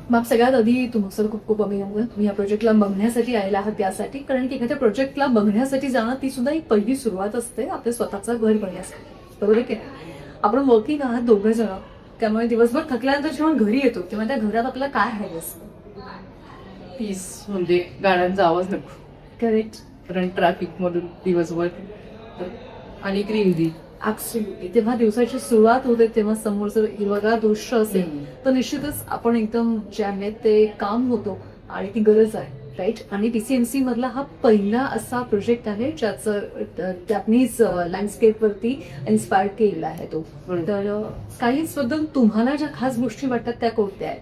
मग सगळ्यात आधी तुमचं खूप खूप अभिनंदन. तुम्ही या प्रोजेक्टला बघण्यासाठी आलेला आहात त्यासाठी, कारण की एखाद्या प्रोजेक्टला बघण्यासाठी जाणं ती सुद्धा एक पहिली सुरुवात असते आपल्या स्वतःचं घर बघण्यासाठी, बरोबर की नाही? आपण वर्किंग आहात दोघं जण, त्यामुळे दिवसभर थकल्यानंतर जेव्हा घरी येतो तेव्हा त्या घरात आपल्याला काय हवं असतं? पीस, म्हणजे गाड्यांचा आवाज नको, करेक्ट. कारण ट्रॅफिक मधून दिवसभर आणि ग्रीनरी. ऍब्सोल्युटली. तेव्हा दिवसाची सुरुवात होते तेव्हा समोर जर हिरवगार दृश्य असेल तर निश्चितच आपण एकदम जे आहे ते काम होतो आणि ती गरज आहे, राईट? आणि पीसीएमसी मधला हा पहिला असा प्रोजेक्ट आहे ज्याचं जॅपनीज लँडस्केप वरती इन्स्पायर केलेला आहे तो. तर स्कायलेक्स बद्दल तुम्हाला ज्या खास गोष्टी वाटतात त्या कोणत्या आहेत?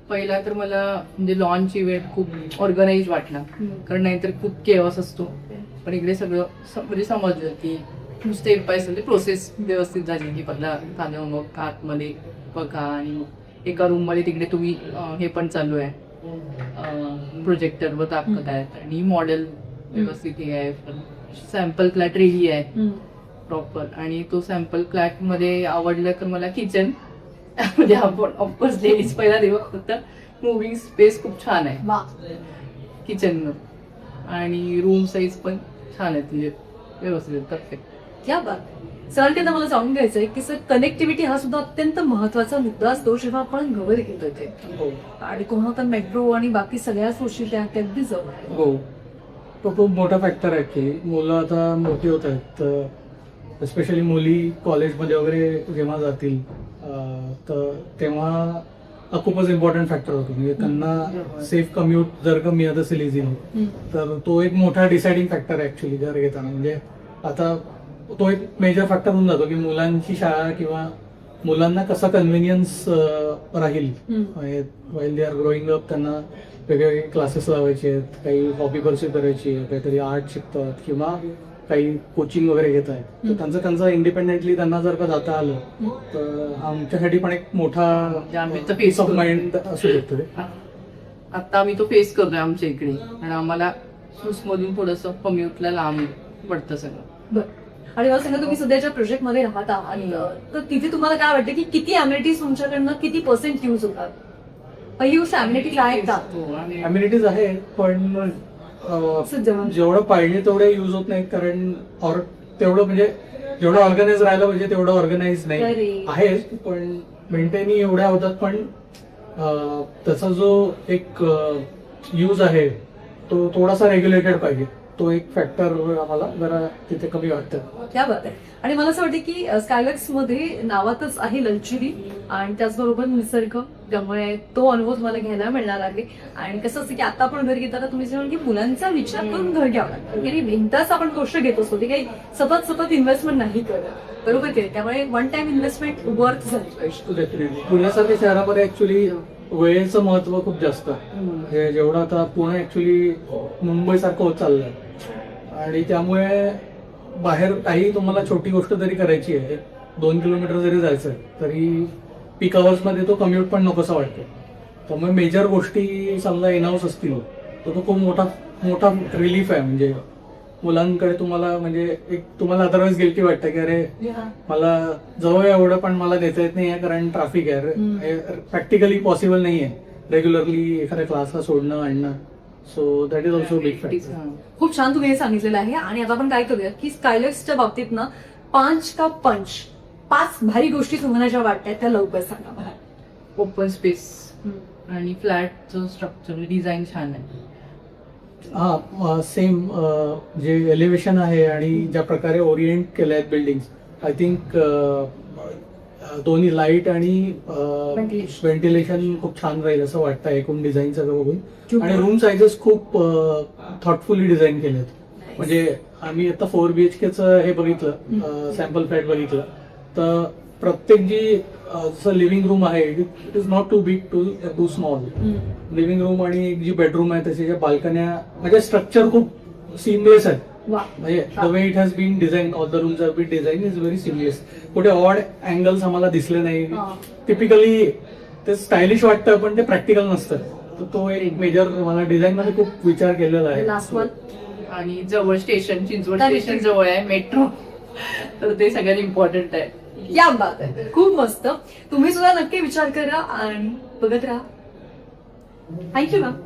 पहिला तर मला म्हणजे लॉन्च इव्हेंट खूप ऑर्गनाइज वाटला, कारण नाहीतर खूप केअस असतो. पण इकडे सगळं म्हणजे समजलं की स्टेप बाय स्टेप प्रोसेस व्यवस्थित झाली, की पहिला झालं, मग आतमध्ये बघा आणि मग एका रूम मध्ये तिकडे तुम्ही हे पण चालू आहे, प्रोजेक्टरवर दाखवत आहेत आणि मॉडेल व्यवस्थित हे आहे. सॅम्पल फ्लॅट रेडी आहे प्रॉपर, आणि तो सॅम्पल फ्लॅट मध्ये आवडलं तर मला किचन म्हणजे आपण ऑफकोर्स लेडीज पहिला देऊ, फक्त मुव्हिंग स्पेस खूप छान आहे किचन, आणि रूम साईज पण छान आहे, म्हणजे व्यवस्थित परफेक्ट. क्या बात. सर त्यांना मला जाणून घ्यायचंय की सर कनेक्टिव्हिटी हा सुद्धा अत्यंत महत्वाचा मुद्दा असतो जेव्हा आपण घर घेतो ते, आणि कोणा तर मेट्रो आणि बाकी सगळ्याच गोष्टी त्या अगदी जवळ आहे. हो, तो खूप मोठा फॅक्टर आहे की मुलं आता मोठी होत आहेत, तर स्पेशली मुली कॉलेजमध्ये वगैरे जेव्हा जातील तर तेव्हा हा खूपच इम्पॉर्टंट फॅक्टर होतो. म्हणजे त्यांना सेफ कम्युट जर का मिळत असेल इझिली तर तो एक मोठा डिसाइडिंग फॅक्टर आहे ऍक्च्युली घर घेताना. म्हणजे आता तो एक मेजर फॅक्टर होऊन जातो की मुलांची शाळा किंवा मुलांना कसा कन्व्हिनियन्स राहील while they are growing up. त्यांना वेगवेगळे क्लासेस लावायचे आहेत, काही हॉबी परस्यू करायची आहे, काहीतरी आर्ट शिकतात किंवा काही कोचिंग वगैरे घेत आहेत, तर त्यांचं इंडिपेंडेंटली त्यांना जर का जाता आलं तर आमच्यासाठी पण एक मोठा पीस ऑफ माइंड असू शकतो. आता आम्ही तो फेस करतोय आमच्या इकडे, आणि आम्हाला मधून थोडंसं कम्युटला लांब पडतं सगळं. बरं. आणि मला सांगा, तुम्ही सध्याच्या प्रोजेक्ट मध्ये राहत आहात तर तिथे तुम्हाला काय वाटतं की किती अम्युनिटीज तुमच्याकडनं किती % यूज होतात? पहिली गोष्ट अम्युनिटी आहेत का? अम्युनिटीज आहेत, पण जेवढं पाहिजे तेवढे युज होत नाहीत, कारण तेवढं म्हणजे जेवढं ऑर्गनाइज राहायला पाहिजे तेवढं ऑर्गनाइज नाही आहे, पण मेंटेन एवढ्या होतात. पण त्याचा जो एक यूज आहे तो थोडासा रेग्युलेटेड पाहिजे. तो एक फॅक्टर आम्हाला जरा तिथे कमी वाटतं. क्या बात आहे. आणि मला असं वाटतं की स्कायलॅक्स मध्ये नावातच आहे लक्झरी आणि त्याचबरोबर निसर्ग, त्यामुळे तो अनुभव तुम्हाला घ्यायला मिळणार आहे. आणि कसं असतं की आता आपण घर घेताना तुम्ही जे की मुलांचा विचार करून घर घ्यावं लागतं, आणि भिंताच आपण गोष्ट घेत असतो ती काही सतत इन्व्हेस्टमेंट नाही करत, बरोबर की? त्यामुळे वन टाइम इन्व्हेस्टमेंट वर्थ झाली पाहिजे. पुण्यासारख्या शहरामध्ये ऍक्च्युली वेळेचं महत्व खूप जास्त आहे. जेवढं आता पुणे ऍक्च्युली मुंबई सारखं होत चाललंय, आणि त्यामुळे बाहेर काही तुम्हाला छोटी गोष्ट जरी करायची आहे, 2 किलोमीटर जरी जायचं तरी पीक आवर्स मध्ये तो कम्युट पण नकोसा वाटतो. त्यामुळे मेजर गोष्टी समजा इनहाऊस असतील तर तो खूप मोठा रिलीफ आहे. म्हणजे मुलांकडे तुम्हाला म्हणजे एक तुम्हाला अदरवाईज गिल्टी वाटतं की अरे मला जवळ एवढं पण मला देता येत नाही कारण ट्रॅफिक आहे, प्रॅक्टिकली पॉसिबल नाही आहे रेग्युलरली एखाद्या क्लासला सोडणं आणणं. So that is also big factor. खूप छान तुम्ही हे सांगितलेलं आहे. आणि आता आपण काय करूया की स्कायलॅक्सच्या बाबतीत ना 5 भारी गोष्टी तुम्हाला ज्या वाटतात त्या लवकर सांगा मला. ओपन स्पेस आणि फ्लॅटचं स्ट्रक्चर डिझाईन छान आहे. हा, सेम जे एलिव्हेशन आहे आणि ज्या प्रकारे ओरिएंट केले आहेत बिल्डिंग, आय थिंक दोन्ही लाईट आणि व्हेंटिलेशन खूप छान राहील असं वाटतं एकूण डिझाईन सगळं बघून. आणि रूम साईजेस खूप थॉटफुली डिझाईन केलेत. म्हणजे आम्ही आता 4 BHKचं हे बघितलं, सॅम्पल फ्लॅट बघितलं, तर प्रत्येक जी जसं लिव्हिंग रूम आहे it is not too big too small. Living room आणि जी बेडरूम आहे त्याच्या बाल्कन्या म्हणजे स्ट्रक्चर खूप सिमलेस आहे. म्हणजे the way it has been design, all the rooms have been design is very seamless. कुठे ऑड अँगल्स आम्हाला दिसले नाही. टिपिकली ते स्टायलिश वाटतं पण ते प्रॅक्टिकल नसतं. तर तो एक मेजर मला डिझाईन मध्ये खूप विचार केलेला आहे. Last one. आणि जवळ स्टेशन, चिंचवड स्टेशन जवळ आहे, मेट्रो, तर ते सगळ्यात इम्पॉर्टंट आहे. या बात आहे. खूप मस्त. तुम्ही सुद्धा नक्की विचार करा आणि बघत राहा थँक्यू मॅम.